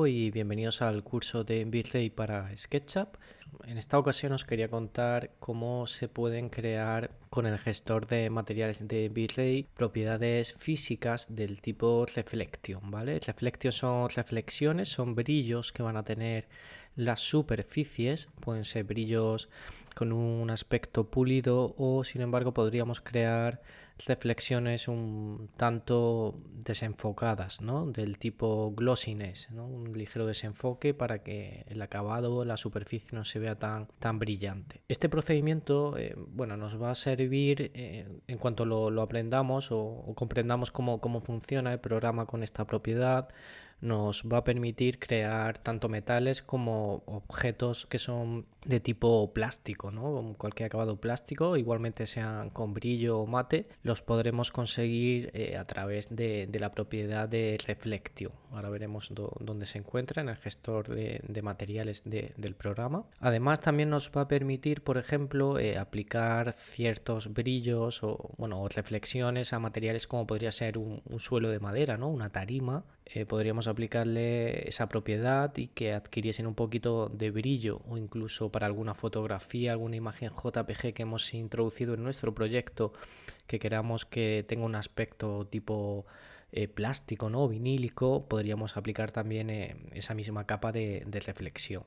Y bienvenidos al curso de V-Ray para SketchUp. En esta ocasión os quería contar cómo se pueden crear con el gestor de materiales de V-Ray propiedades físicas del tipo Reflection, ¿vale? Reflection son reflexiones, son brillos que van a tener las superficies, pueden ser brillos con un aspecto pulido o sin embargo podríamos crear reflexiones un tanto desenfocadas, ¿no? Del tipo glossiness, ¿no? Un ligero desenfoque para que el acabado, la superficie no se vea tan brillante. Este procedimiento nos va a servir en cuanto lo aprendamos o comprendamos cómo funciona el programa con esta propiedad. Nos va a permitir crear tanto metales como objetos que son de tipo plástico, ¿no? Cualquier acabado plástico, igualmente sean con brillo o mate, los podremos conseguir a través de la propiedad de Reflection. Ahora veremos dónde se encuentra en el gestor de materiales del programa. Además, también nos va a permitir, por ejemplo, aplicar ciertos brillos o reflexiones a materiales como podría ser un suelo de madera, ¿no? Una tarima. Podríamos aplicarle esa propiedad y que adquiriesen un poquito de brillo, o incluso para alguna fotografía, alguna imagen JPG que hemos introducido en nuestro proyecto que queramos que tenga un aspecto tipo plástico, ¿no? Vinílico, podríamos aplicar también esa misma capa de reflexión.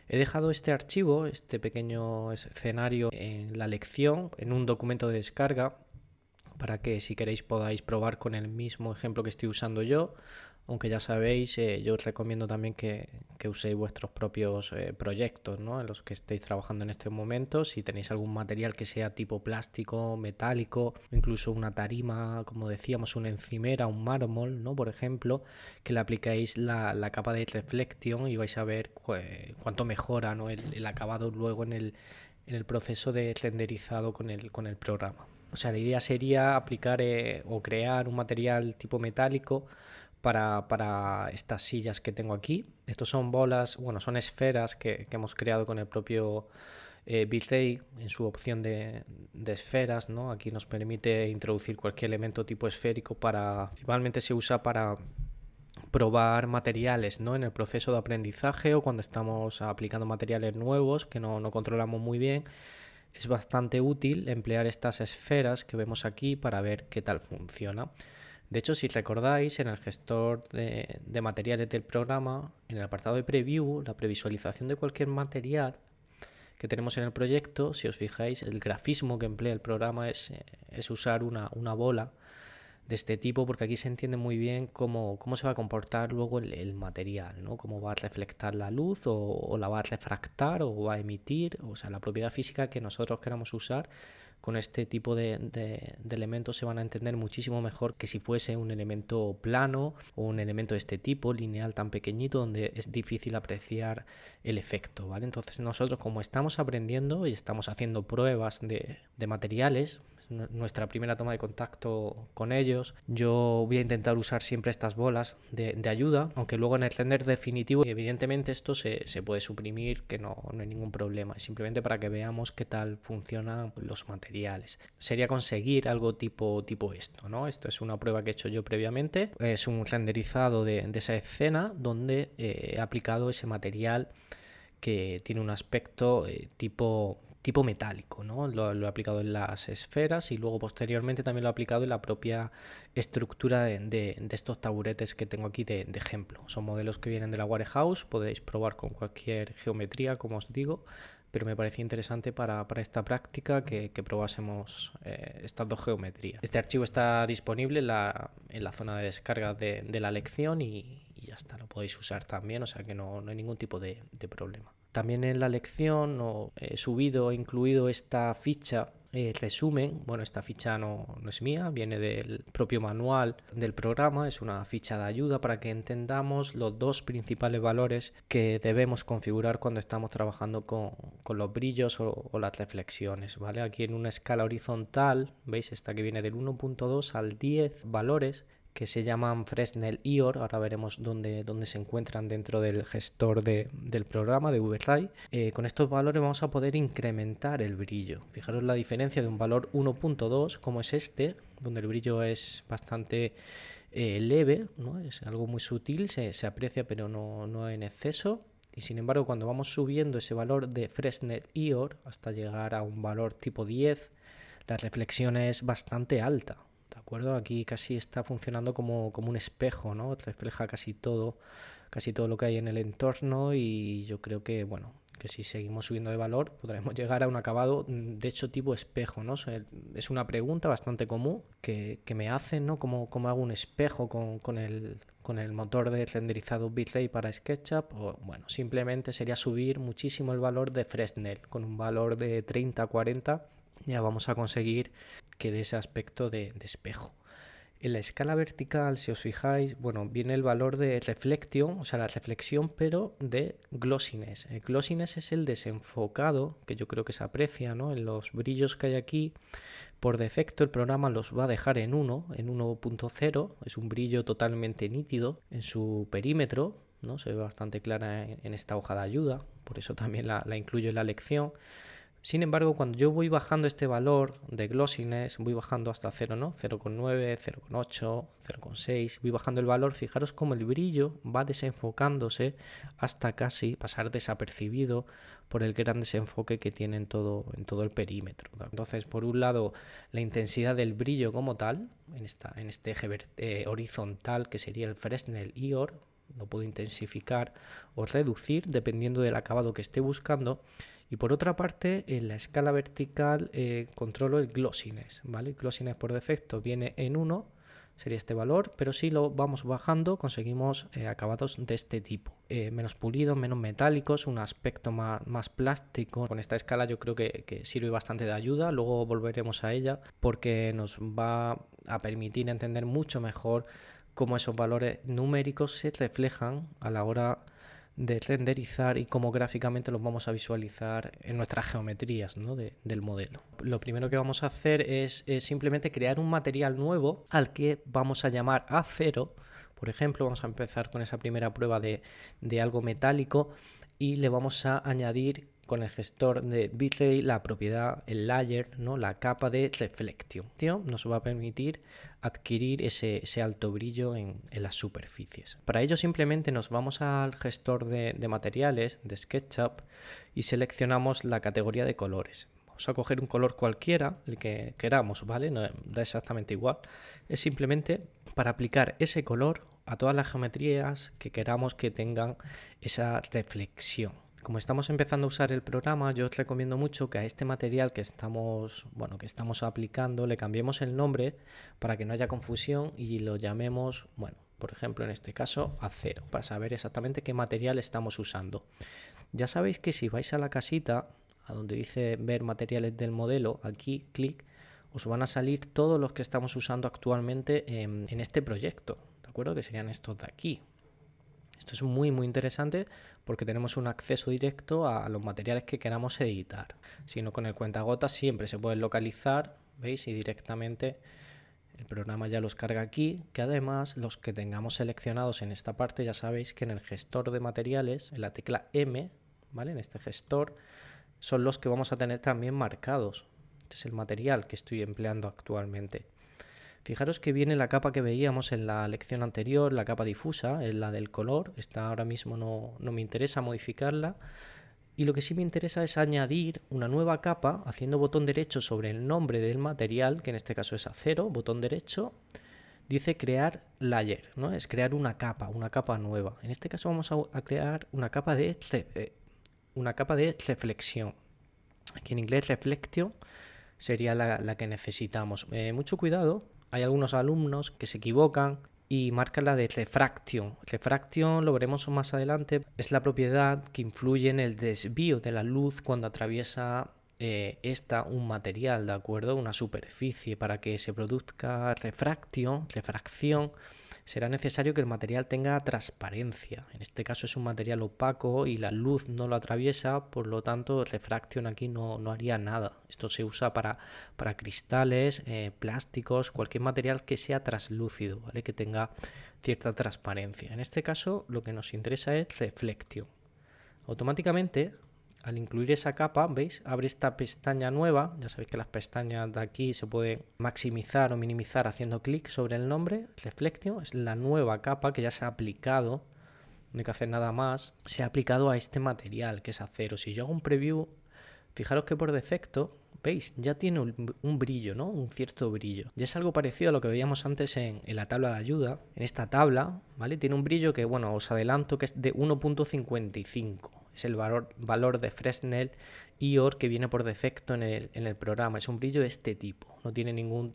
He dejado este archivo, este pequeño escenario en la lección, en un documento de descarga, para que si queréis podáis probar con el mismo ejemplo que estoy usando yo, aunque ya sabéis, yo os recomiendo también que uséis vuestros propios proyectos, ¿no? En los que estéis trabajando en este momento. Si tenéis algún material que sea tipo plástico, metálico, incluso una tarima, como decíamos, una encimera, un mármol, ¿no? Por ejemplo, que le aplicáis la capa de reflection y vais a ver cuánto mejora, ¿no? el acabado luego en el proceso de renderizado con el programa. O sea, la idea sería aplicar o crear un material tipo metálico para estas sillas que tengo aquí. Estos son bolas, son esferas que hemos creado con el propio V-Ray en su opción de esferas, ¿no? Aquí nos permite introducir cualquier elemento tipo esférico principalmente se usa para probar materiales, ¿no? En el proceso de aprendizaje o cuando estamos aplicando materiales nuevos que no controlamos muy bien. Es bastante útil emplear estas esferas que vemos aquí para ver qué tal funciona. De hecho, si recordáis, en el gestor de materiales del programa, en el apartado de preview, la previsualización de cualquier material que tenemos en el proyecto, si os fijáis, el grafismo que emplea el programa es usar una bola de este tipo, porque aquí se entiende muy bien cómo se va a comportar luego el material, ¿no? Cómo va a reflectar la luz o la va a refractar o va a emitir, o sea, la propiedad física que nosotros queramos usar con este tipo de elementos se van a entender muchísimo mejor que si fuese un elemento plano o un elemento de este tipo, lineal tan pequeñito, donde es difícil apreciar el efecto, ¿vale? Entonces nosotros, como estamos aprendiendo y estamos haciendo pruebas de materiales, nuestra primera toma de contacto con ellos, yo voy a intentar usar siempre estas bolas de ayuda, aunque luego en el render definitivo evidentemente esto se puede suprimir, que no hay ningún problema, simplemente para que veamos qué tal funcionan los materiales. Sería conseguir algo tipo esto, ¿no? Esto es una prueba que he hecho yo previamente, es un renderizado de esa escena donde he aplicado ese material que tiene un aspecto tipo metálico, ¿no? Lo he aplicado en las esferas y luego posteriormente también lo he aplicado en la propia estructura de estos taburetes que tengo aquí de ejemplo. Son modelos que vienen de la Warehouse, podéis probar con cualquier geometría, como os digo, pero me parecía interesante para esta práctica que probásemos estas dos geometrías. Este archivo está disponible en la zona de descarga de la lección y ya está, lo podéis usar también, o sea que no hay ningún tipo de problema. También en la lección he subido e incluido esta ficha resumen. Esta ficha no es mía, viene del propio manual del programa, es una ficha de ayuda para que entendamos los dos principales valores que debemos configurar cuando estamos trabajando con los brillos o las reflexiones, ¿vale? Aquí en una escala horizontal, veis esta que viene del 1.2 al 10 valores que se llaman Fresnel IOR, ahora veremos dónde se encuentran dentro del gestor del programa de V-Ray. Con estos valores vamos a poder incrementar el brillo. Fijaros la diferencia de un valor 1.2 como es este, donde el brillo es bastante leve, ¿no? Es algo muy sutil, se aprecia pero no en exceso. Y sin embargo, cuando vamos subiendo ese valor de Fresnel IOR hasta llegar a un valor tipo 10, la reflexión es bastante alta, ¿de acuerdo? Aquí casi está funcionando como un espejo, ¿no? Refleja casi todo lo que hay en el entorno, y yo creo que, bueno, que si seguimos subiendo de valor podremos llegar a un acabado de hecho tipo espejo, ¿no? O sea, es una pregunta bastante común que me hacen, ¿no? ¿Cómo hago un espejo con el motor de renderizado bitrate para SketchUp? O, bueno, simplemente sería subir muchísimo el valor de Fresnel. Con un valor de 30-40 ya vamos a conseguir que dé ese aspecto de espejo. En la escala vertical, si os fijáis, bueno, viene el valor de reflection, o sea, la reflexión, pero de glossiness. El glossiness es el desenfocado, que yo creo que se aprecia, ¿no? En los brillos que hay aquí, por defecto el programa los va a dejar en 1.0, es un brillo totalmente nítido en su perímetro, ¿no? Se ve bastante clara en esta hoja de ayuda, por eso también la incluyo en la lección. Sin embargo, cuando yo voy bajando este valor de glossiness, voy bajando hasta 0, ¿no? 0,9, 0,8, 0,6, voy bajando el valor, fijaros cómo el brillo va desenfocándose hasta casi pasar desapercibido por el gran desenfoque que tiene en todo el perímetro. Entonces, por un lado, la intensidad del brillo como tal, en este eje horizontal que sería el Fresnel IOR, lo puedo intensificar o reducir dependiendo del acabado que esté buscando. Y por otra parte, en la escala vertical controlo el glossiness, ¿vale? El glossiness por defecto viene en 1, sería este valor, pero si lo vamos bajando conseguimos acabados de este tipo. Menos pulidos, menos metálicos, un aspecto más plástico. Con esta escala yo creo que sirve bastante de ayuda, luego volveremos a ella porque nos va a permitir entender mucho mejor cómo esos valores numéricos se reflejan a la hora de renderizar y cómo gráficamente los vamos a visualizar en nuestras geometrías, ¿no? del modelo. Lo primero que vamos a hacer es simplemente crear un material nuevo al que vamos a llamar A0. Por ejemplo, vamos a empezar con esa primera prueba de algo metálico y le vamos a añadir con el gestor de bitrate la propiedad, el layer, ¿no? La capa de reflection. Nos va a permitir adquirir ese alto brillo en las superficies. Para ello simplemente nos vamos al gestor de materiales de SketchUp y seleccionamos la categoría de colores. Vamos a coger un color cualquiera, el que queramos, ¿vale? No da exactamente igual. Es simplemente para aplicar ese color a todas las geometrías que queramos que tengan esa reflexión. Como estamos empezando a usar el programa, yo os recomiendo mucho que a este material que estamos aplicando le cambiemos el nombre para que no haya confusión y lo llamemos, bueno, por ejemplo en este caso A0, para saber exactamente qué material estamos usando. Ya sabéis que si vais a la casita, a donde dice ver materiales del modelo, aquí clic, os van a salir todos los que estamos usando actualmente en este proyecto, ¿de acuerdo? Que serían estos de aquí. Esto es muy interesante porque tenemos un acceso directo a los materiales que queramos editar. Si no, con el cuentagotas siempre se pueden localizar, ¿veis? Y directamente el programa ya los carga aquí, que además los que tengamos seleccionados en esta parte ya sabéis que en el gestor de materiales, en la tecla M, ¿vale? En este gestor son los que vamos a tener también marcados. Este es el material que estoy empleando actualmente. Fijaros que viene la capa que veíamos en la lección anterior, la capa difusa, es la del color. Esta ahora mismo no me interesa modificarla. Y lo que sí me interesa es añadir una nueva capa haciendo botón derecho sobre el nombre del material, que en este caso es A0, botón derecho. Dice crear layer, ¿no? Es crear una capa nueva. En este caso vamos a crear una capa de reflexión. Aquí en inglés reflection sería la que necesitamos. Mucho cuidado. Hay algunos alumnos que se equivocan y marcan la de refraction. Refraction, lo veremos más adelante, es la propiedad que influye en el desvío de la luz cuando atraviesa un material, ¿de acuerdo? Una superficie. Para que se produzca refracción, será necesario que el material tenga transparencia. En este caso es un material opaco y la luz no lo atraviesa, por lo tanto refracción aquí no haría nada. Esto se usa para cristales, plásticos, cualquier material que sea translúcido, ¿vale? Que tenga cierta transparencia. En este caso lo que nos interesa es reflection. Automáticamente, al incluir esa capa, ¿veis? Abre esta pestaña nueva. Ya sabéis que las pestañas de aquí se pueden maximizar o minimizar haciendo clic sobre el nombre. Reflection es la nueva capa que ya se ha aplicado. No hay que hacer nada más. Se ha aplicado a este material que es acero. Si yo hago un preview, fijaros que por defecto, ¿veis? Ya tiene un brillo, ¿no? Un cierto brillo. Ya es algo parecido a lo que veíamos antes en la tabla de ayuda. En esta tabla, ¿vale? Tiene un brillo que, bueno, os adelanto que es de 1.55. Es el valor de Fresnel IOR que viene por defecto en el programa. Es un brillo de este tipo. No tiene ningún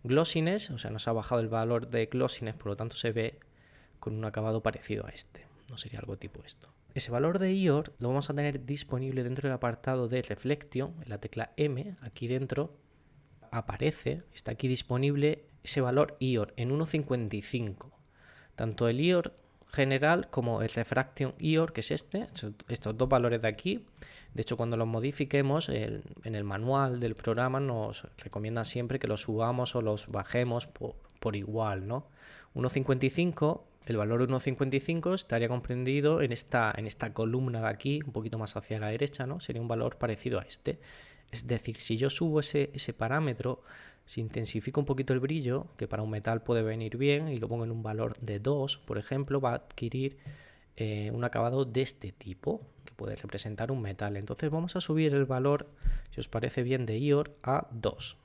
glossiness, o sea, no se ha bajado el valor de glossiness, por lo tanto se ve con un acabado parecido a este. No sería algo tipo esto. Ese valor de IOR lo vamos a tener disponible dentro del apartado de Reflection, en la tecla M. Aquí dentro aparece, está aquí disponible ese valor IOR en 1.55. Tanto el IOR general como el Refraction IOR, que es estos dos valores de aquí. De hecho, cuando los modifiquemos en el manual del programa nos recomienda siempre que los subamos o los bajemos por igual, ¿no? 1.55, el valor 1.55 estaría comprendido en esta columna de aquí, un poquito más hacia la derecha, ¿no? Sería un valor parecido a este. Es decir, si yo subo ese parámetro, si intensifico un poquito el brillo, que para un metal puede venir bien, y lo pongo en un valor de 2, por ejemplo, va a adquirir un acabado de este tipo, que puede representar un metal. Entonces vamos a subir el valor, si os parece bien, de IOR a 2.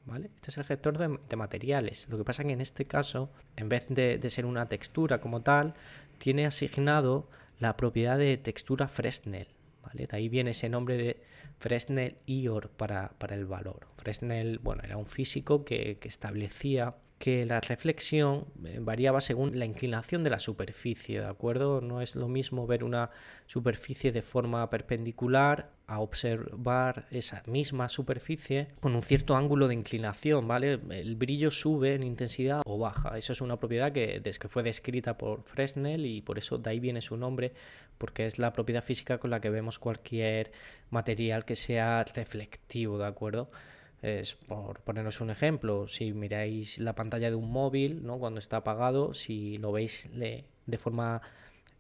¿Vale? Este es el gestor de materiales. Lo que pasa es que en este caso, en vez de ser una textura como tal, tiene asignado la propiedad de textura Fresnel. ¿Vale? De ahí viene ese nombre de Fresnel IOR para el valor. Fresnel, bueno, era un físico que establecía que la reflexión variaba según la inclinación de la superficie, ¿de acuerdo? No es lo mismo ver una superficie de forma perpendicular a observar esa misma superficie con un cierto ángulo de inclinación, ¿vale? El brillo sube en intensidad o baja. Eso es una propiedad que fue descrita por Fresnel y por eso de ahí viene su nombre, porque es la propiedad física con la que vemos cualquier material que sea reflectivo, ¿de acuerdo? Es por poneros un ejemplo, si miráis la pantalla de un móvil, ¿no? Cuando está apagado, si lo veis de forma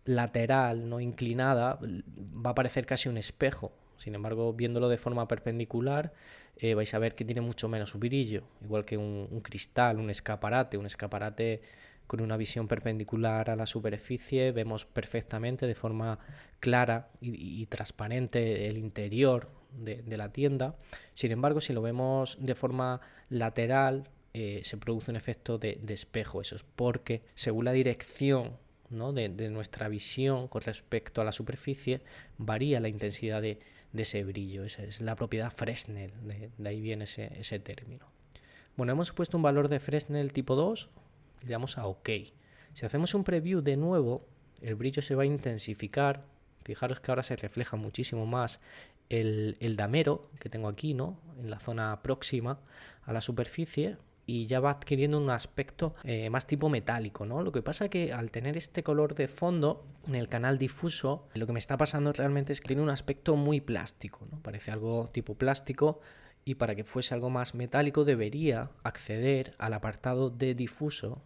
lateral, no inclinada, va a parecer casi un espejo. Sin embargo, viéndolo de forma perpendicular, vais a ver que tiene mucho menos brillo, igual que un cristal, un escaparate con una visión perpendicular a la superficie, vemos perfectamente de forma clara y transparente el interior de la tienda. Sin embargo, si lo vemos de forma lateral, se produce un efecto de espejo. Eso es porque según la dirección, ¿no? de nuestra visión con respecto a la superficie, varía la intensidad de ese brillo. Esa es la propiedad Fresnel, de ahí viene ese término. Bueno, hemos puesto un valor de Fresnel tipo 2, le damos a OK. Si hacemos un preview de nuevo, el brillo se va a intensificar. Fijaros que ahora se refleja muchísimo más el damero que tengo aquí, ¿no? En la zona próxima a la superficie, y ya va adquiriendo un aspecto más tipo metálico, ¿no? Lo que pasa es que al tener este color de fondo en el canal difuso, lo que me está pasando realmente es que tiene un aspecto muy plástico, ¿no? Parece algo tipo plástico, y para que fuese algo más metálico debería acceder al apartado de difuso,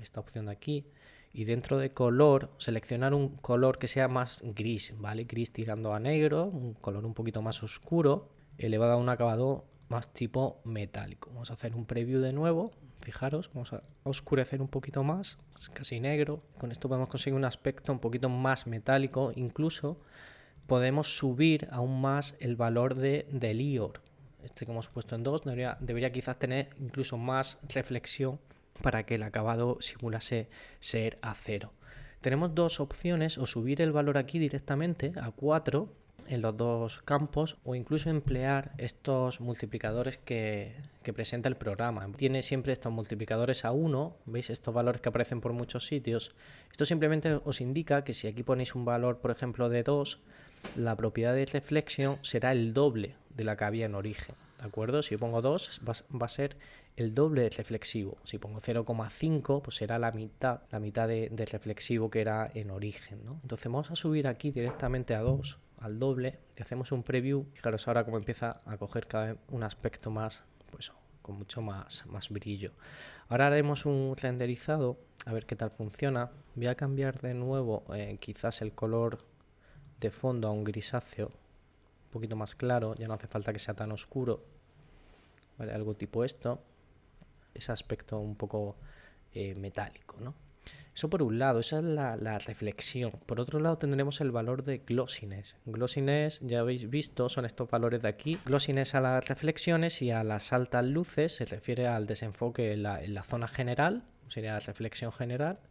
esta opción de aquí, y dentro de color seleccionar un color que sea más gris, ¿vale? Gris tirando a negro, un color un poquito más oscuro, le va a dar un acabado más tipo metálico. Vamos a hacer un preview de nuevo, fijaros, vamos a oscurecer un poquito más, es casi negro. Con esto podemos conseguir un aspecto un poquito más metálico, incluso podemos subir aún más el valor del IOR. Este que hemos puesto en 2 debería quizás tener incluso más reflexión para que el acabado simulase ser acero. Tenemos dos opciones, o subir el valor aquí directamente a 4 en los dos campos, o incluso emplear estos multiplicadores que presenta el programa. Tiene siempre estos multiplicadores a 1, ¿veis? Estos valores que aparecen por muchos sitios. Esto simplemente os indica que si aquí ponéis un valor, por ejemplo, de 2, la propiedad de reflexión será el doble de la que había en origen, ¿de acuerdo? Si yo pongo 2 va a ser el doble de reflexivo. Si pongo 0,5 pues será la mitad de reflexivo que era en origen, ¿no? Entonces vamos a subir aquí directamente a 2, al doble, y hacemos un preview. Fijaros ahora cómo empieza a coger cada vez un aspecto más, pues con mucho más brillo. Ahora haremos un renderizado, a ver qué tal funciona. Voy a cambiar de nuevo quizás el color de fondo a un grisáceo un poquito más claro, ya no hace falta que sea tan oscuro, ¿vale? Algo tipo esto, ese aspecto un poco metálico, ¿no? Eso por un lado, esa es la reflexión. Por otro lado tendremos el valor de glossiness. Glossiness, ya habéis visto, son estos valores de aquí. Glossiness a las reflexiones y a las altas luces se refiere al desenfoque en la zona general, sería reflexión general,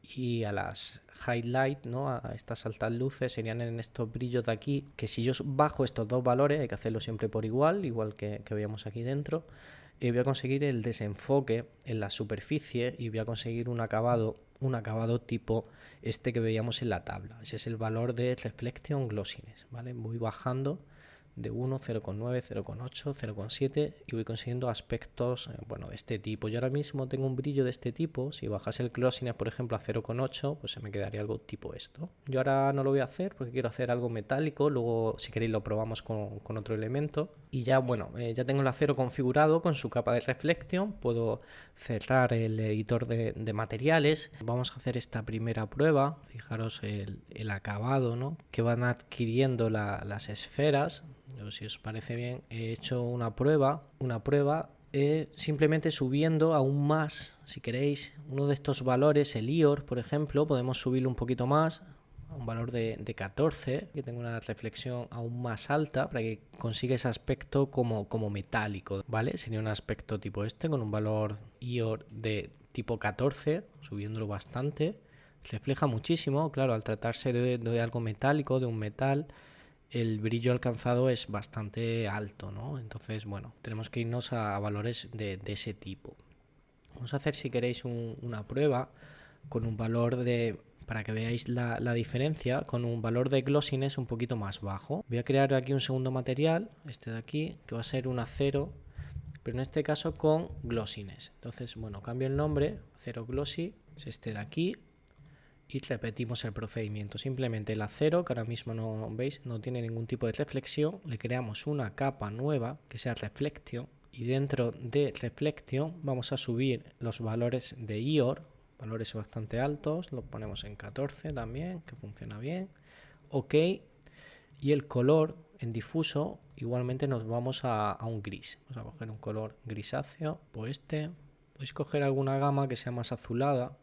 y a las highlight, ¿no? A estas altas luces serían en estos brillos de aquí, que si yo bajo estos dos valores, hay que hacerlo siempre por igual que veíamos aquí dentro, voy a conseguir el desenfoque en la superficie y voy a conseguir un acabado tipo este que veíamos en la tabla. Ese es el valor de reflection glossiness, ¿vale? Voy bajando de 1, 0,9, 0,8, 0,7 y voy consiguiendo aspectos bueno, de este tipo. Yo ahora mismo tengo un brillo de este tipo. Si bajase el glossiness, por ejemplo, a 0,8, pues se me quedaría algo tipo esto. Yo ahora no lo voy a hacer porque quiero hacer algo metálico. Luego, si queréis, lo probamos con otro elemento. Y ya, bueno, ya tengo el acero configurado con su capa de reflection. Puedo cerrar el editor de materiales. Vamos a hacer esta primera prueba. Fijaros el acabado, ¿no?, que van adquiriendo las esferas. Yo, si os parece bien, he hecho una prueba simplemente subiendo aún más, si queréis, uno de estos valores, el IOR, por ejemplo, podemos subirlo un poquito más, a un valor de 14, que tenga una reflexión aún más alta para que consiga ese aspecto como metálico, ¿vale? Sería un aspecto tipo este, con un valor IOR de tipo 14, subiéndolo bastante. Refleja muchísimo, claro, al tratarse de algo metálico, de un metal, el brillo alcanzado es bastante alto, ¿no? Entonces, bueno, tenemos que irnos a valores de ese tipo. Vamos a hacer, si queréis, una prueba con un valor para que veáis la diferencia, con un valor de glossiness un poquito más bajo. Voy a crear aquí un segundo material, este de aquí, que va a ser un acero, pero en este caso con glossiness. Entonces, bueno, cambio el nombre, acero glossy, es este de aquí. Y repetimos el procedimiento. Simplemente el acero, que ahora mismo no veis, no tiene ningún tipo de reflexión, le creamos una capa nueva que sea reflection, y dentro de reflection vamos a subir los valores de IOR, valores bastante altos, lo ponemos en 14 también, que funciona bien. OK, y el color en difuso igualmente nos vamos a un gris. Vamos a coger un color grisáceo, pues este. Podéis coger alguna gama que sea más azulada,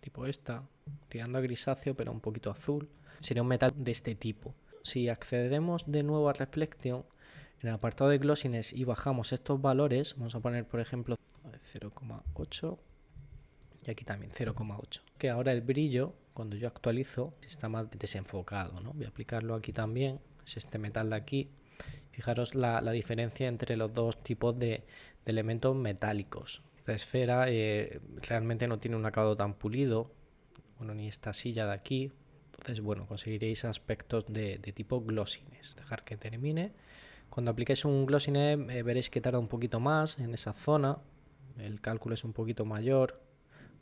tipo esta, tirando a grisáceo pero un poquito azul. Sería un metal de este tipo. Si accedemos de nuevo a reflection, en el apartado de glossiness, y bajamos estos valores, vamos a poner por ejemplo 0,8 y aquí también 0,8, que ahora el brillo, cuando yo actualizo, está más desenfocado, ¿no? Voy a aplicarlo aquí también, es este metal de aquí. Fijaros la diferencia entre los dos tipos de elementos metálicos. Esta esfera realmente no tiene un acabado tan pulido, bueno, ni esta silla de aquí. Entonces, bueno, conseguiréis aspectos de tipo glossiness. Dejar que termine. Cuando apliquéis un glossiness veréis que tarda un poquito más en esa zona. El cálculo es un poquito mayor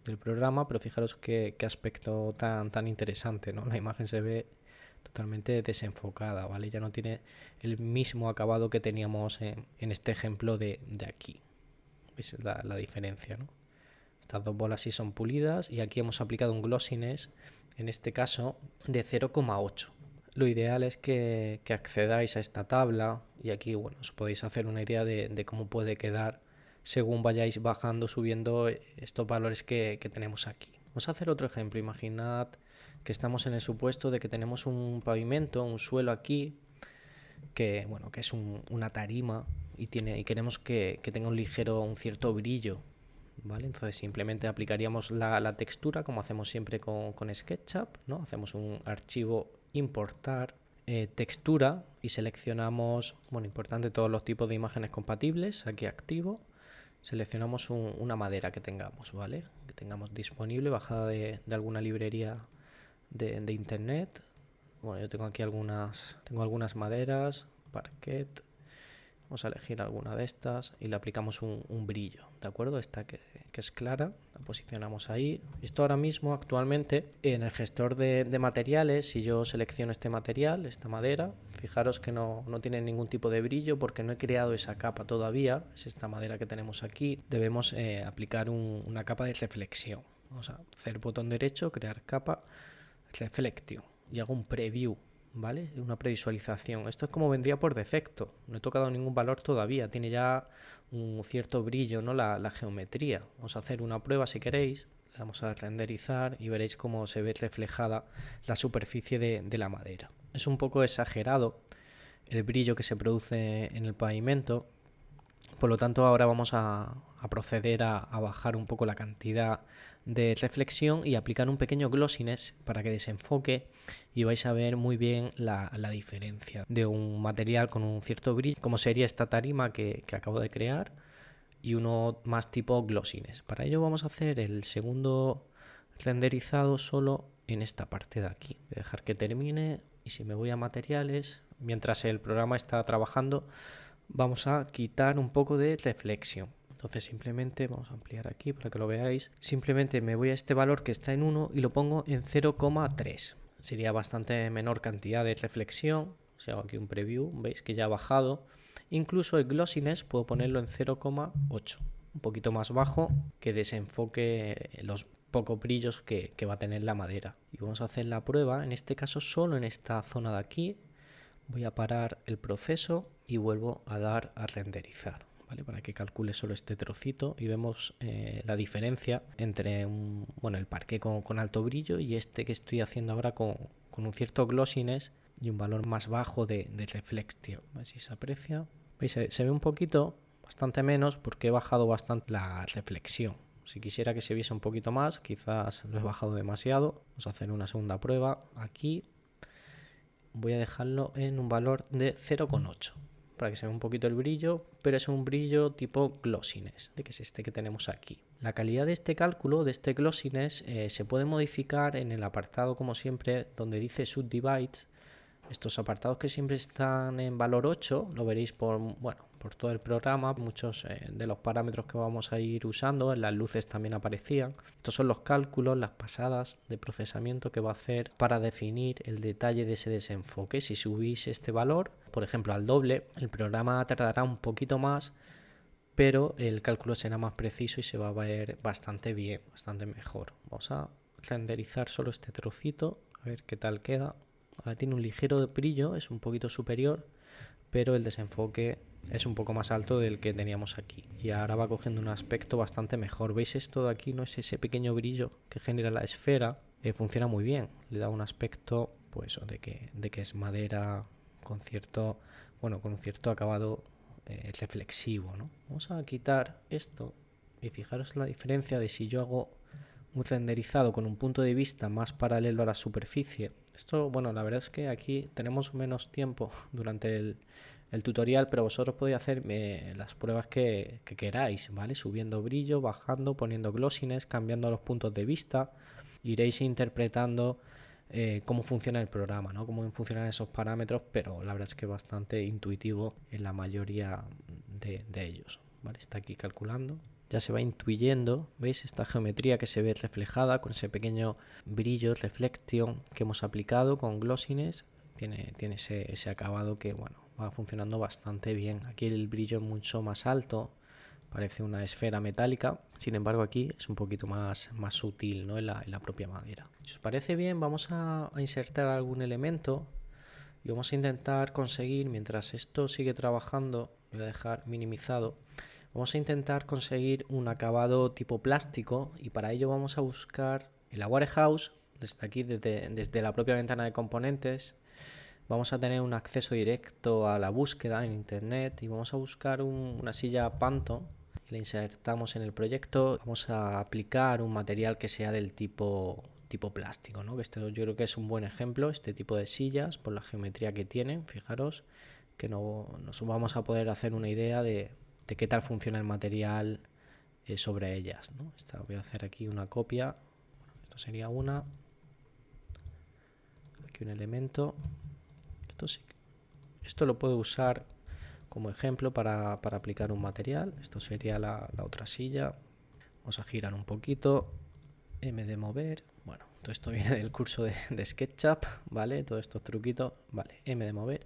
del programa, pero fijaros qué aspecto tan interesante, ¿no? La imagen se ve totalmente desenfocada, ¿vale? Ya no tiene el mismo acabado que teníamos en este ejemplo de aquí. ¿Veis la diferencia, ¿no? Estas dos bolas sí son pulidas y aquí hemos aplicado un glossiness, en este caso de 0,8. Lo ideal es que accedáis a esta tabla y aquí, bueno, os podéis hacer una idea de cómo puede quedar según vayáis bajando, subiendo estos valores que tenemos aquí. Vamos a hacer otro ejemplo. Imaginad que estamos en el supuesto de que tenemos un pavimento, un suelo aquí, que, bueno, que es una tarima y queremos que tenga un cierto brillo, ¿vale? Entonces simplemente aplicaríamos la textura como hacemos siempre con SketchUp, ¿no? Hacemos un archivo importar textura y seleccionamos, bueno, importante, todos los tipos de imágenes compatibles, aquí activo. Seleccionamos una madera que tengamos, ¿vale? Que tengamos disponible, bajada de alguna librería de internet. Bueno, yo tengo aquí algunas maderas, parquet. Vamos a elegir alguna de estas y le aplicamos un brillo, ¿de acuerdo? Esta que es clara, la posicionamos ahí. Esto ahora mismo, actualmente, en el gestor de materiales, si yo selecciono este material, esta madera, fijaros que no tiene ningún tipo de brillo porque no he creado esa capa todavía. Es esta madera que tenemos aquí. Debemos aplicar una capa de reflexión. Vamos a hacer botón derecho, crear capa, reflection, y hago un preview. ¿vale? Una previsualización. Esto es como vendría por defecto. No he tocado ningún valor todavía. Tiene ya un cierto brillo, ¿no? La geometría. Vamos a hacer una prueba si queréis. Le damos a renderizar y veréis cómo se ve reflejada la superficie de la madera. Es un poco exagerado el brillo que se produce en el pavimento. Por lo tanto, ahora vamos a proceder a bajar un poco la cantidad de reflexión y aplicar un pequeño glossiness para que desenfoque y vais a ver muy bien la diferencia de un material con un cierto brillo, como sería esta tarima que acabo de crear, y uno más tipo glossiness. Para ello vamos a hacer el segundo renderizado solo en esta parte de aquí. Voy a dejar que termine y si me voy a materiales, mientras el programa está trabajando, vamos a quitar un poco de reflexión. Entonces simplemente vamos a ampliar aquí para que lo veáis. Simplemente me voy a este valor que está en 1 y lo pongo en 0,3. Sería bastante menor cantidad de reflexión. Si hago aquí un preview, veis que ya ha bajado. Incluso el glossiness puedo ponerlo en 0,8. Un poquito más bajo, que desenfoque los pocos brillos que va a tener la madera. Y vamos a hacer la prueba, en este caso solo en esta zona de aquí. Voy a parar el proceso y vuelvo a dar a renderizar, ¿vale? Para que calcule solo este trocito y vemos la diferencia entre el parqué con alto brillo y este que estoy haciendo ahora con un cierto glossiness y un valor más bajo de reflexión. A ver si se aprecia. ¿Veis? Se ve un poquito, bastante menos, porque he bajado bastante la reflexión. Si quisiera que se viese un poquito más, quizás lo he bajado demasiado. Vamos a hacer una segunda prueba aquí. Voy a dejarlo en un valor de 0,8 para que se vea un poquito el brillo, pero es un brillo tipo glossiness, que es este que tenemos aquí. La calidad de este cálculo, de este glossiness, se puede modificar en el apartado, como siempre, donde dice subdivides. Estos apartados que siempre están en valor 8, lo veréis por todo el programa. Muchos de los parámetros que vamos a ir usando, en las luces también aparecían. Estos son los cálculos, las pasadas de procesamiento que va a hacer para definir el detalle de ese desenfoque. Si subís este valor, por ejemplo, al doble, el programa tardará un poquito más, pero el cálculo será más preciso y se va a ver bastante bien, bastante mejor. Vamos a renderizar solo este trocito, a ver qué tal queda. Ahora tiene un ligero brillo, es un poquito superior, pero el desenfoque es un poco más alto del que teníamos aquí. Y ahora va cogiendo un aspecto bastante mejor. ¿Veis esto de aquí? No es ese pequeño brillo que genera la esfera. Funciona muy bien. Le da un aspecto pues de que es madera con cierto, con un cierto acabado reflexivo, ¿no? Vamos a quitar esto y fijaros la diferencia de si yo hago un renderizado con un punto de vista más paralelo a la superficie. Esto, la verdad es que aquí tenemos menos tiempo durante el tutorial, pero vosotros podéis hacer las pruebas que queráis, ¿vale? Subiendo brillo, bajando, poniendo glossiness, cambiando los puntos de vista. Iréis interpretando cómo funciona el programa, ¿no? Cómo funcionan esos parámetros, pero la verdad es que es bastante intuitivo en la mayoría de ellos, ¿vale? Está aquí calculando. Ya se va intuyendo, ¿veis? Esta geometría que se ve reflejada con ese pequeño brillo, reflexión que hemos aplicado con glossiness. Tiene ese acabado que, va funcionando bastante bien. Aquí el brillo es mucho más alto, parece una esfera metálica. Sin embargo, aquí es un poquito más sutil, ¿no? en la propia madera. Si os parece bien, vamos a insertar algún elemento y vamos a intentar conseguir, mientras esto sigue trabajando, voy a dejar minimizado. Vamos a intentar conseguir un acabado tipo plástico y para ello vamos a buscar en la Warehouse, desde aquí, desde la propia ventana de componentes. Vamos a tener un acceso directo a la búsqueda en internet y vamos a buscar una silla Panto. La insertamos en el proyecto. Vamos a aplicar un material que sea del tipo plástico, ¿no? Yo creo que es un buen ejemplo, este tipo de sillas, por la geometría que tienen. Fijaros que nos vamos a poder hacer una idea de qué tal funciona el material sobre ellas, ¿no? Voy a hacer aquí una copia. Esto sería una. Aquí un elemento. Esto lo puedo usar como ejemplo para aplicar un material. Esto sería la otra silla. Vamos a girar un poquito. M de mover. Todo esto viene del curso de SketchUp, ¿vale? Todos estos truquitos, ¿vale? M de mover.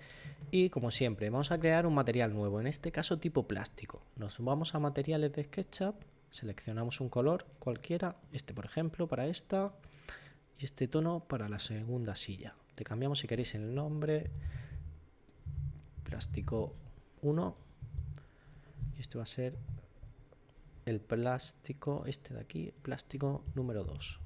Y como siempre, vamos a crear un material nuevo, en este caso tipo plástico. Nos vamos a materiales de SketchUp, seleccionamos un color cualquiera, este por ejemplo para esta, y este tono para la segunda silla. Le cambiamos si queréis el nombre, plástico 1, y este va a ser el plástico, este de aquí, plástico número 2.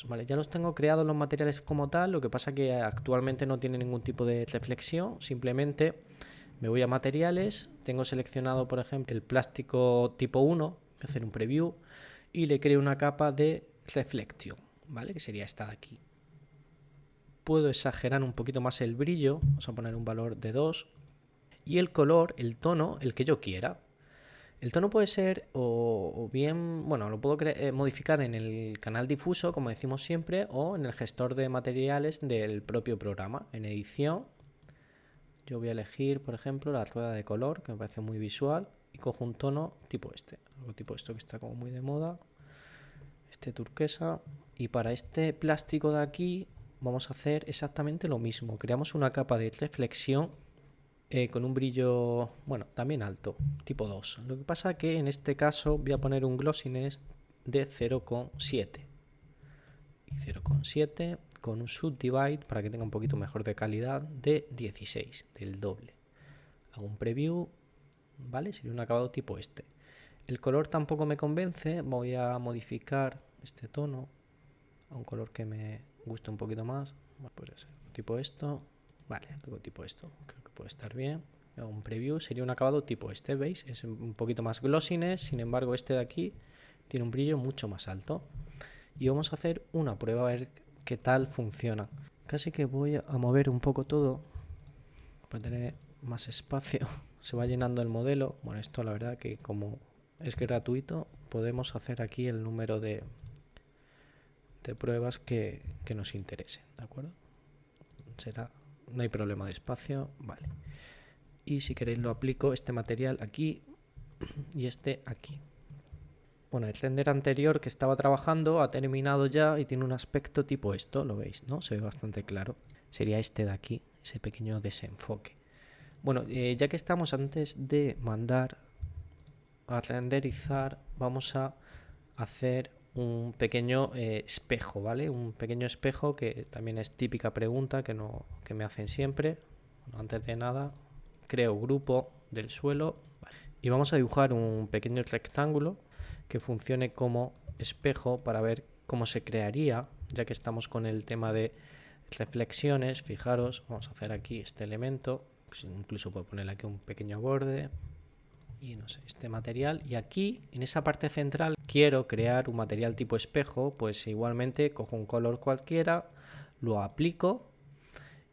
Vale, ya los tengo creados los materiales como tal, lo que pasa que actualmente no tiene ningún tipo de reflexión, simplemente me voy a materiales, tengo seleccionado por ejemplo el plástico tipo 1, voy a hacer un preview y le creo una capa de reflexión, ¿vale? Que sería esta de aquí. Puedo exagerar un poquito más el brillo, vamos a poner un valor de 2 y el color, el tono, el que yo quiera. El tono puede ser o bien, bueno, lo puedo modificar en el canal difuso, como decimos siempre, o en el gestor de materiales del propio programa. En edición, yo voy a elegir, por ejemplo, la rueda de color, que me parece muy visual, y cojo un tono tipo este, algo tipo esto que está como muy de moda, este turquesa. Y para este plástico de aquí vamos a hacer exactamente lo mismo. Creamos una capa de reflexión con un brillo, bueno, también alto, tipo 2. Lo que pasa que en este caso voy a poner un glossiness de 0,7 y 0,7 con un subdivide para que tenga un poquito mejor de calidad de 16, del doble. Hago un preview, ¿vale? Sería un acabado tipo este. El color tampoco me convence, voy a modificar este tono a un color que me guste un poquito más. Podría ser tipo esto. Vale, algo tipo esto, creo que puede estar bien. Hago un preview, sería un acabado tipo este, ¿veis? Es un poquito más glossiness, sin embargo este de aquí tiene un brillo mucho más alto. Y vamos a hacer una prueba a ver qué tal funciona. Casi que voy a mover un poco todo para tener más espacio. Se va llenando el modelo. Bueno, esto la verdad que como es gratuito, podemos hacer aquí el número de pruebas que nos interesen, ¿de acuerdo? No hay problema de espacio, vale. Y si queréis lo aplico este material aquí y este aquí. Bueno, el render anterior que estaba trabajando ha terminado ya y tiene un aspecto tipo esto, lo veis, ¿no? Se ve bastante claro. Sería este de aquí, ese pequeño desenfoque. Bueno, ya que estamos, antes de mandar a renderizar, vamos a hacer un pequeño espejo, ¿vale? Un pequeño espejo que también es típica pregunta que me hacen siempre. Bueno, antes de nada, creo grupo del suelo y vamos a dibujar un pequeño rectángulo que funcione como espejo para ver cómo se crearía, ya que estamos con el tema de reflexiones. Fijaros, vamos a hacer aquí este elemento, pues incluso puedo ponerle aquí un pequeño borde y no sé, este material, y aquí en esa parte central quiero crear un material tipo espejo, pues igualmente cojo un color cualquiera, lo aplico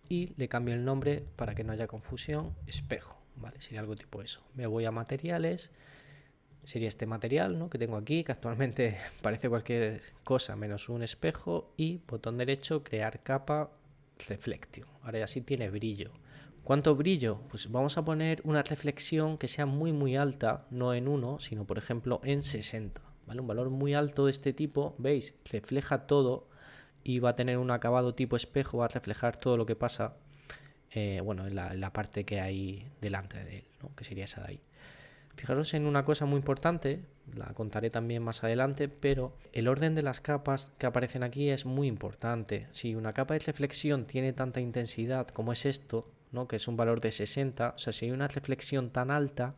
y le cambio el nombre para que no haya confusión, espejo, ¿vale? Sería algo tipo eso. Me voy a materiales, sería este material, ¿no?, que tengo aquí, que actualmente parece cualquier cosa menos un espejo, y botón derecho, crear capa, reflection. Ahora ya sí tiene brillo. ¿Cuánto brillo? Pues vamos a poner una reflexión que sea muy alta, no en 1, sino por ejemplo en 60, ¿vale? Un valor muy alto de este tipo, ¿veis? Refleja todo y va a tener un acabado tipo espejo, va a reflejar todo lo que pasa, bueno, en la parte que hay delante de él, ¿no?, que sería esa de ahí. Fijaros en una cosa muy importante, la contaré también más adelante, pero el orden de las capas que aparecen aquí es muy importante. Si una capa de reflexión tiene tanta intensidad como es esto, ¿no?, que es un valor de 60, o sea, si hay una reflexión tan alta,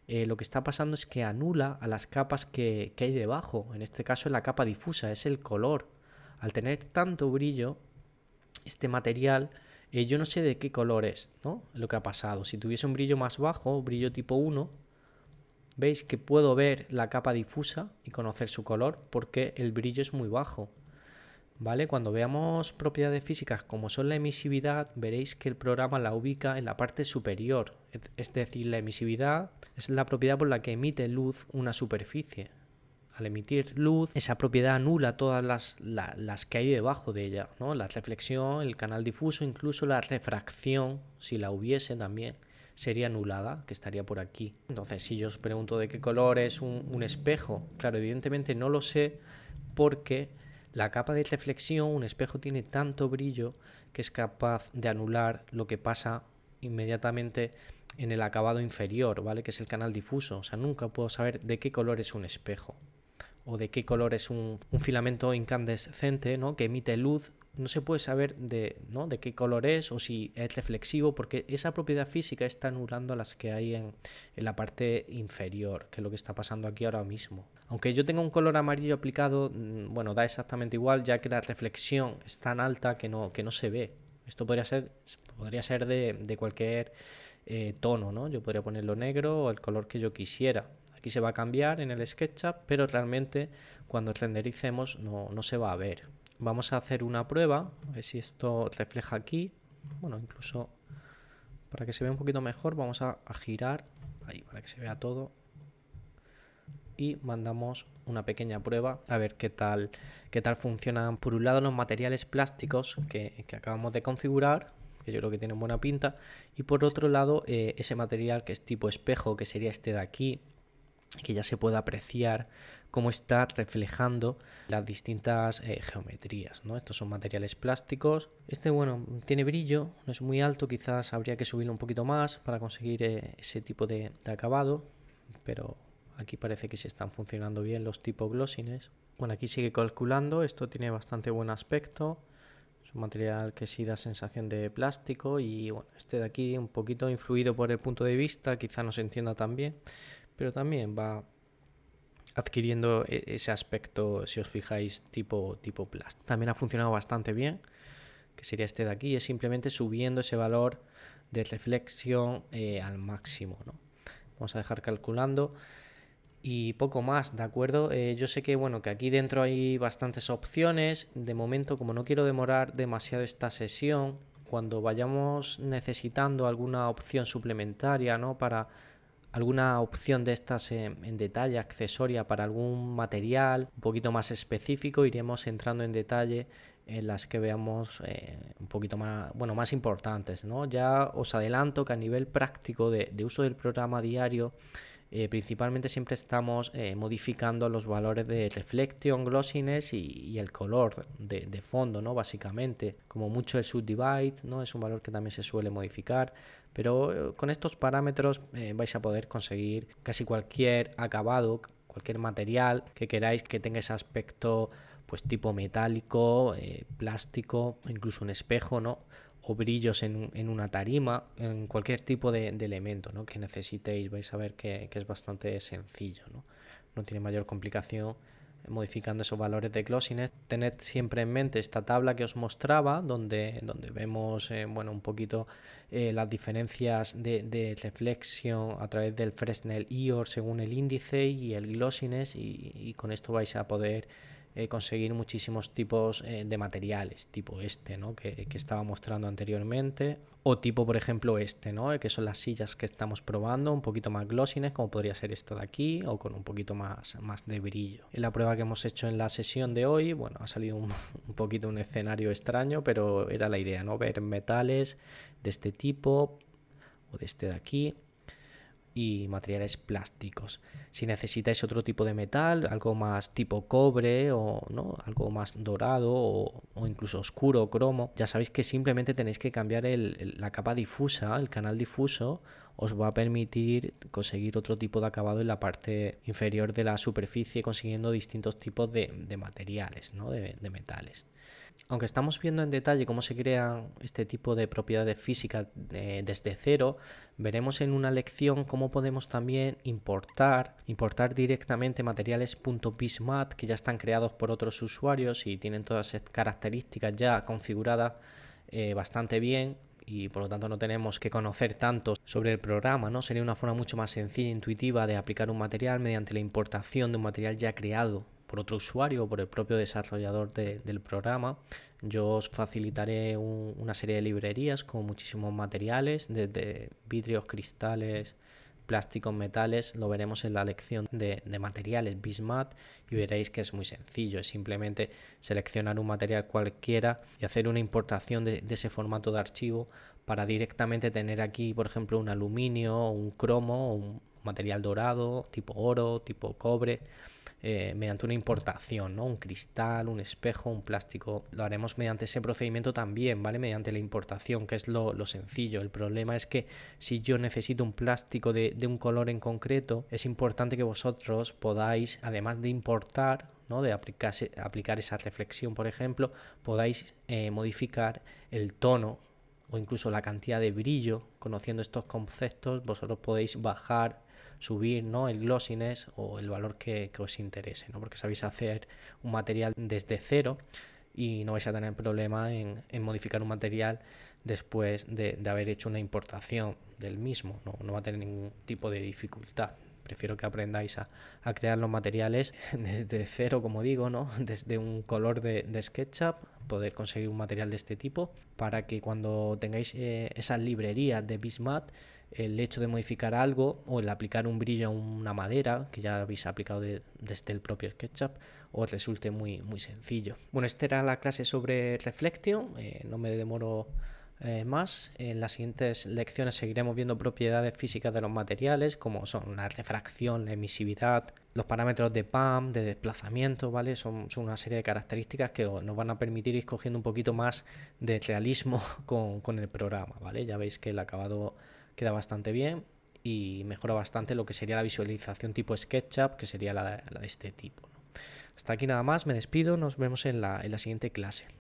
lo que está pasando es que anula a las capas que hay debajo. En este caso es la capa difusa, es el color. Al tener tanto brillo, este material, yo no sé de qué color es, ¿no?, lo que ha pasado. Si tuviese un brillo más bajo, brillo tipo 1, veis que puedo ver la capa difusa y conocer su color porque el brillo es muy bajo, ¿vale? Cuando veamos propiedades físicas como son la emisividad, veréis que el programa la ubica en la parte superior. Es decir, la emisividad es la propiedad por la que emite luz una superficie. Al emitir luz, esa propiedad anula todas las que hay debajo de ella, ¿no? La reflexión, el canal difuso, incluso la refracción, si la hubiese también, sería anulada, que estaría por aquí. Entonces, si yo os pregunto de qué color es un espejo, claro, evidentemente no lo sé porque la capa de reflexión, un espejo tiene tanto brillo que es capaz de anular lo que pasa inmediatamente en el acabado inferior, ¿vale?, que es el canal difuso. O sea, nunca puedo saber de qué color es un espejo. o de qué color es un filamento incandescente, ¿no? Que emite luz. No se puede saber ¿no? de qué color es o si es reflexivo, porque esa propiedad física está anulando las que hay en la parte inferior, que es lo que está pasando aquí ahora mismo. Aunque yo tenga un color amarillo aplicado, bueno, da exactamente igual, ya que la reflexión es tan alta que no se ve. Esto podría ser de cualquier tono, ¿no? Yo podría ponerlo negro o el color que yo quisiera. Aquí se va a cambiar en el SketchUp, pero realmente cuando rendericemos no se va a ver. Vamos a hacer una prueba, a ver si esto refleja aquí. Bueno, incluso para que se vea un poquito mejor, vamos a girar ahí para que se vea todo. Y mandamos una pequeña prueba a ver qué tal funcionan. Por un lado, los materiales plásticos que acabamos de configurar, que yo creo que tienen buena pinta. Y por otro lado, ese material que es tipo espejo, que sería este de aquí, que ya se puede apreciar cómo está reflejando las distintas geometrías, ¿no? Estos son materiales plásticos. Este, bueno, tiene brillo, no es muy alto, quizás habría que subirlo un poquito más para conseguir ese tipo de acabado, pero aquí parece que sí están funcionando bien los tipo glossines. Bueno, aquí sigue calculando, esto tiene bastante buen aspecto. Es un material que sí da sensación de plástico y bueno, este de aquí un poquito influido por el punto de vista, quizá no se entienda tan bien, pero también va adquiriendo ese aspecto, si os fijáis, tipo plástico. También ha funcionado bastante bien, que sería este de aquí, es simplemente subiendo ese valor de reflexión al máximo, ¿no? Vamos a dejar calculando. Y poco más, ¿de acuerdo? Yo sé que, bueno, que aquí dentro hay bastantes opciones. De momento, como no quiero demorar demasiado esta sesión, cuando vayamos necesitando alguna opción suplementaria, ¿no? Para alguna opción de estas en detalle, accesoria para algún material un poquito más específico, iremos entrando en detalle en las que veamos un poquito más, bueno, más importantes, ¿no? Ya os adelanto que a nivel práctico de uso del programa diario, principalmente siempre estamos modificando los valores de reflection, glossiness y el color de fondo, ¿no? Básicamente, como mucho el subdivide, ¿no? Es un valor que también se suele modificar, pero con estos parámetros vais a poder conseguir casi cualquier acabado, cualquier material que queráis que tenga ese aspecto pues tipo metálico, plástico, incluso un espejo, ¿no? O brillos en una tarima, en cualquier tipo de elemento, ¿no? Que necesitéis. Vais a ver que es bastante sencillo, ¿no? No tiene mayor complicación modificando esos valores de glossiness. Tened siempre en mente esta tabla que os mostraba, donde vemos bueno, un poquito las diferencias de reflexión a través del Fresnel IOR según el índice y el glossiness, y con esto vais a poder conseguir muchísimos tipos de materiales, tipo este, ¿no? que estaba mostrando anteriormente, o tipo, por ejemplo, este, ¿no? Que son las sillas que estamos probando, un poquito más glossiness, como podría ser esto de aquí, o con un poquito más de brillo. En la prueba que hemos hecho en la sesión de hoy, bueno, ha salido un poquito un escenario extraño, pero era la idea, ¿no? Ver metales de este tipo, o de este de aquí, y materiales plásticos. Si necesitáis otro tipo de metal, algo más tipo cobre o ¿no? algo más dorado o incluso oscuro, cromo, ya sabéis que simplemente tenéis que cambiar la capa difusa, el canal difuso os va a permitir conseguir otro tipo de acabado en la parte inferior de la superficie, consiguiendo distintos tipos de materiales, ¿no? de metales. Aunque estamos viendo en detalle cómo se crean este tipo de propiedades físicas desde cero, veremos en una lección cómo podemos también importar directamente materiales .bismat que ya están creados por otros usuarios y tienen todas esas características ya configuradas bastante bien, y por lo tanto no tenemos que conocer tanto sobre el programa, ¿no? Sería una forma mucho más sencilla e intuitiva de aplicar un material mediante la importación de un material ya creado por otro usuario o por el propio desarrollador del programa. Yo os facilitaré una serie de librerías con muchísimos materiales, desde vidrios, cristales, plásticos, metales. Lo veremos en la lección de materiales Bismat y veréis que es muy sencillo. Es simplemente seleccionar un material cualquiera y hacer una importación de ese formato de archivo para directamente tener aquí, por ejemplo, un aluminio, un cromo, un material dorado, tipo oro, tipo cobre, mediante una importación, ¿no? Un cristal, un espejo, un plástico. Lo haremos mediante ese procedimiento también, ¿vale? Mediante la importación, que es lo sencillo. El problema es que si yo necesito un plástico de un color en concreto, es importante que vosotros podáis, además de importar, ¿no? De aplicar esa reflexión, por ejemplo, podáis modificar el tono o incluso la cantidad de brillo. Conociendo estos conceptos, vosotros podéis bajar, subir, ¿no? El glossiness o el valor que os interese, ¿no? Porque sabéis hacer un material desde cero y no vais a tener problema en modificar un material después de haber hecho una importación del mismo, no va a tener ningún tipo de dificultad. Prefiero que aprendáis a crear los materiales desde cero, como digo, ¿no? Desde un color de SketchUp, poder conseguir un material de este tipo, para que cuando tengáis esas librerías de Bismuth, el hecho de modificar algo o el aplicar un brillo a una madera que ya habéis aplicado desde el propio SketchUp os resulte muy, muy sencillo. Bueno, esta era la clase sobre Reflection, no me demoro más. En las siguientes lecciones seguiremos viendo propiedades físicas de los materiales, como son la refracción, la emisividad, los parámetros de PAM, de desplazamiento, ¿vale? Son una serie de características que nos van a permitir ir cogiendo un poquito más de realismo con el programa, ¿vale? Ya veis que el acabado queda bastante bien y mejora bastante lo que sería la visualización tipo SketchUp, que sería la de este tipo, ¿no? Hasta aquí nada más, me despido, nos vemos en la siguiente clase.